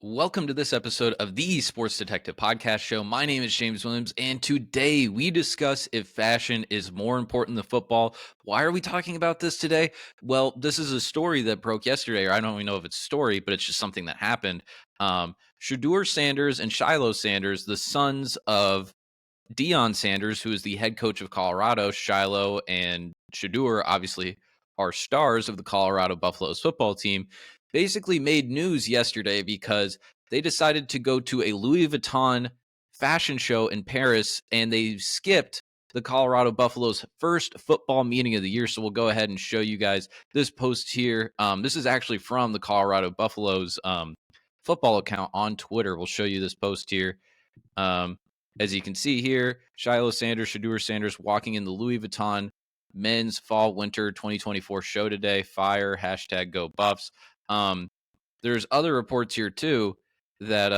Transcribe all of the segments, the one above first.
Welcome to this episode of the Sports Detective Podcast Show. My name is James Williams, and today we discuss if fashion is more important than football. Why are we talking about this today? Well, this is a story that broke yesterday, or I don't even know if it's a story, but it's just something that happened. Shedeur Sanders and Shilo Sanders, the sons of Deion Sanders, who is the head coach of Colorado, Shilo and Shedeur, obviously, are stars of the Colorado Buffaloes football team, basically made news yesterday because they decided to go to a Louis Vuitton fashion show in Paris and they skipped the Colorado Buffaloes' first football meeting of the year. So we'll go ahead and show you guys this post here. This is actually from the Colorado Buffaloes football account on Twitter. We'll show you this post here. Um, as you can see here, Shilo Sanders, Shedeur Sanders walking in the Louis Vuitton men's fall winter 2024 show today. Fire, hashtag go Buffs. There's other reports here too that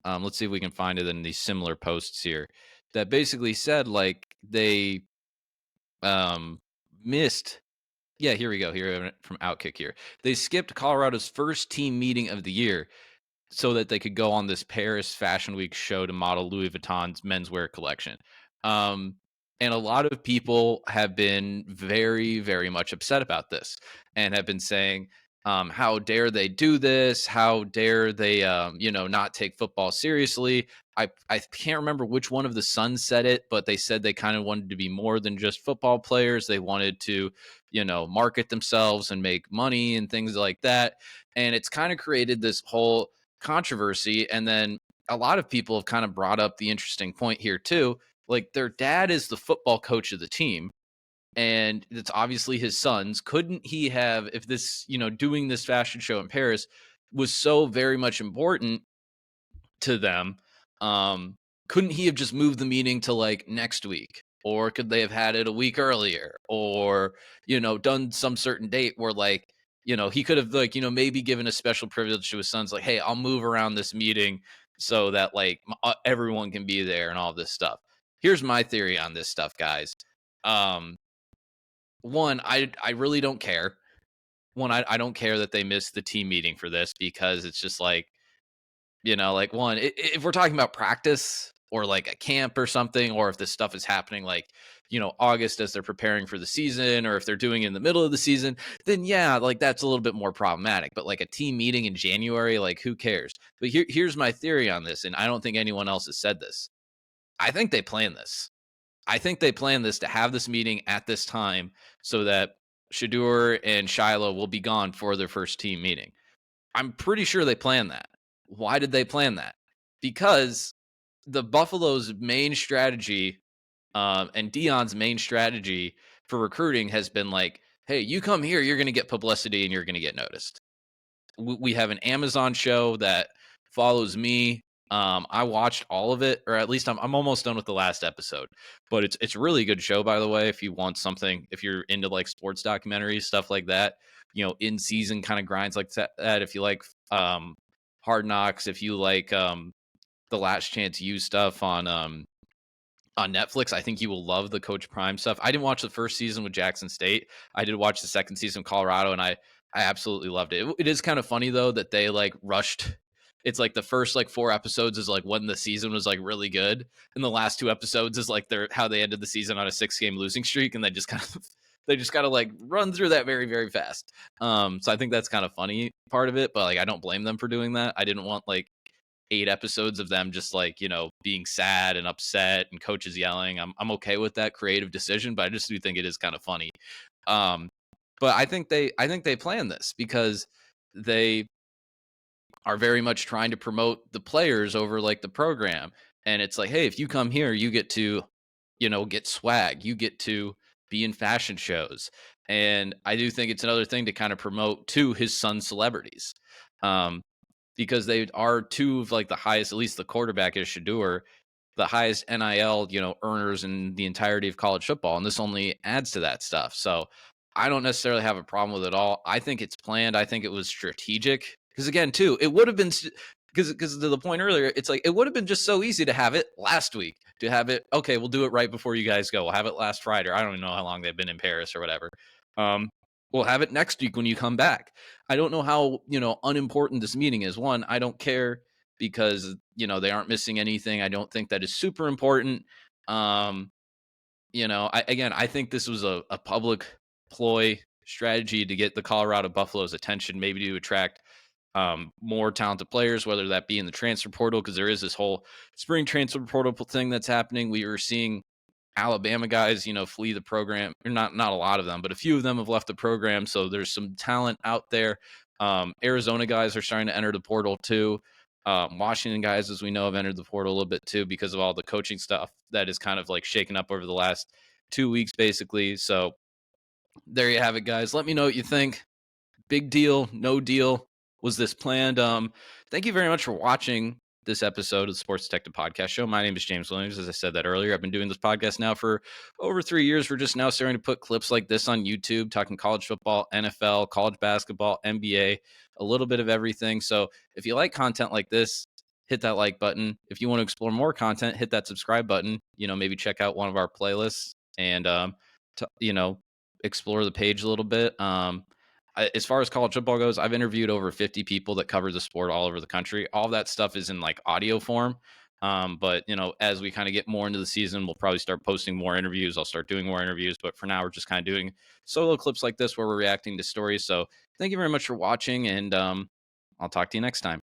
let's see if we can find it in these similar posts here that basically said like they missed. Yeah, here we go. Here from Outkick here. They skipped Colorado's first team meeting of the year so that they could go on this Paris Fashion Week show to model Louis Vuitton's menswear collection. Um, and a lot of people have been very, very much upset about this and have been saying, how dare they do this? How dare they, not take football seriously? I can't remember which one of the sons said it, but they said they kind of wanted to be more than just football players. They wanted to, market themselves and make money and things like that. And it's kind of created this whole controversy. And then a lot of people have kind of brought up the interesting point here too. Like their dad is the football coach of the team, and it's obviously his sons. Couldn't he have, if this, doing this fashion show in Paris was so very much important to them, um, couldn't he have just moved the meeting to like next week? Or could they have had it a week earlier? Or, done some certain date where like, he could have like, maybe given a special privilege to his sons, like, hey, I'll move around this meeting so that like everyone can be there and all this stuff. Here's my theory on this stuff, guys. Um, One, I really don't care. I don't care that they missed the team meeting for this because it's just like, like one, if we're talking about practice or like a camp or something, or if this stuff is happening like, August as they're preparing for the season, or if they're doing it in the middle of the season, then yeah, like that's a little bit more problematic. But like a team meeting in January, like who cares? But here's my theory on this, and I don't think anyone else has said this. I think they planned this. I think they planned this to have this meeting at this time so that Shedeur and Shiloh will be gone for their first team meeting. I'm pretty sure they planned that. Why did they plan that? Because the Buffalo's main strategy and Deion's main strategy for recruiting has been like, hey, you come here, you're going to get publicity and you're going to get noticed. We have an Amazon show that follows me. I watched all of it, or at least I'm almost done with the last episode. But it's a really good show, by the way. If you want something, if you're into like sports documentaries, stuff like that, in season kind of grinds like that. If you like Hard Knocks, if you like the Last Chance U stuff on Netflix, I think you will love the Coach Prime stuff. I didn't watch the first season with Jackson State. I did watch the second season of Colorado, and I absolutely loved it. It is kind of funny though that they like rushed. It's like the first like 4 episodes is like when the season was like really good, and the last 2 episodes is like their how they ended the season on a 6-game losing streak, and they just kind of like run through that very very fast. So I think that's kind of funny part of it, but like I don't blame them for doing that. I didn't want like 8 episodes of them just like being sad and upset and coaches yelling. I'm okay with that creative decision, but I just do think it is kind of funny. um but I think they planned this because they are very much trying to promote the players over like the program. And it's like, hey, if you come here, you get to get swag, you get to be in fashion shows. And I do think it's another thing to kind of promote to his son's celebrities. um because they are two of like the highest, at least the quarterback is Shedeur, the highest NIL, earners in the entirety of college football. And this only adds to that stuff. So I don't necessarily have a problem with it all. I think it's planned. I think it was strategic. Because again, too, it would have been because to the point earlier, it's like it would have been just so easy to have it last week. To have it, okay, we'll do it right before you guys go. We'll have it last Friday. I don't even know how long they've been in Paris or whatever. Um, We'll have it next week when you come back. I don't know how, unimportant this meeting is. One, I don't care because, they aren't missing anything. I don't think that is super important. Um, I think this was a public ploy strategy to get the Colorado Buffaloes' attention, maybe to attract more talented players, whether that be in the transfer portal, because there is this whole spring transfer portal thing that's happening. We were seeing Alabama guys, flee the program. Or not a lot of them, but a few of them have left the program. So there's some talent out there. Arizona guys are starting to enter the portal too. Washington guys, as we know, have entered the portal a little bit too because of all the coaching stuff that is kind of like shaken up over the last 2 weeks, basically. So there you have it, guys. Let me know what you think. Big deal, no deal. Was this planned? Thank you very much for watching this episode of the Sports Detective Podcast Show. My name is James Williams. As I said that earlier, I've been doing this podcast now for over 3 years. We're just now starting to put clips like this on YouTube, talking college football, NFL, college basketball, NBA, a little bit of everything. So if you like content like this, hit that like button. If you want to explore more content, hit that subscribe button. Maybe check out one of our playlists and, t- you know, explore the page a little bit. As far as college football goes, I've interviewed over 50 people that cover the sport all over the country. All that stuff is in like audio form. But as we kind of get more into the season, we'll probably start posting more interviews. I'll start doing more interviews. But for now, we're just kind of doing solo clips like this where we're reacting to stories. So thank you very much for watching, and I'll talk to you next time.